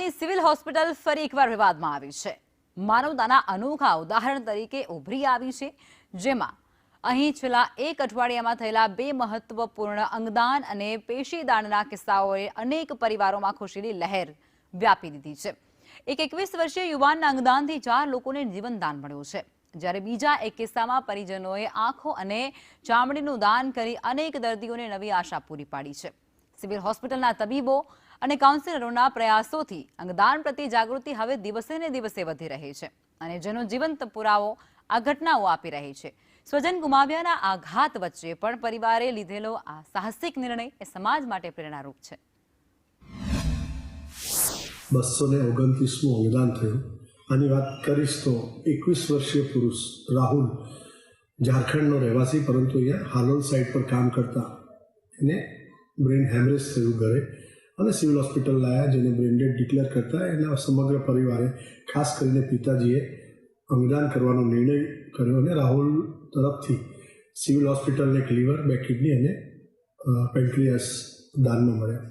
અમદાવાદની civil hospital ફરી એકવાર વિવાદમાં આવી છે। માનવતાના અનોખા ઉદાહરણ તરીકે ઉભરી આવી છે, જેમાં અહીં છેલ્લા એક અઠવાડિયામાં થયેલા બે મહત્વપૂર્ણ અંગદાન અને પેશીદાનના કિસ્સાઓએ અનેક પરિવારોમાં ખુશીની લહેર વ્યાપી દીધી છે। એક 21 વર્ષીય યુવાનના અંગદાનથી 4 લોકોને જીવનદાન મળ્યું છે, જ્યારે બીજા એક કિસ્સામાં પરિજનોએ આંખો અને ચામડીનું દાન કરી અનેક દર્દીઓને નવી આશા પૂરી પાડી છે। સિવિલ હોસ્પિટલના તબીબો અને કાઉન્સિલરોના પ્રયાસોથી અંગદાન પ્રત્યે જાગૃતિ હવે દિવસે ને દિવસે વધી રહી છે અને જેનો જીવંત પુરાવો આ ઘટનાઓ આપી રહી છે। સ્વજન ગુમાવ્યાના આઘાત વચ્ચે પણ પરિવારે લીધેલો આ સાહસિક નિર્ણય એ સમાજ માટે પ્રેરણારૂપ છે। 229મું અંગદાન થયું। આની વાત કરીશ તો 21 વર્ષીય પુરુષ રાહુલ, ઝારખંડનો રહેવાસી, પરંતુ અહીંયા હાલોલ સાઇટ પર કામ કરતા એને બ્રેન હેમરેજ થયું ઘરે અને સિવિલ હોસ્પિટલ લાયા, જેને બ્રેન ડેડ ડિક્લેર કરતા એના સમગ્ર પરિવારે, ખાસ કરીને પિતાજીએ અંગદાન કરવાનો નિર્ણય કર્યો અને રાહુલ તરફથી સિવિલ હોસ્પિટલને એક લીવર, 2 કિડની અને પેન્ક્રિયાસ દાનમાં મળ્યા।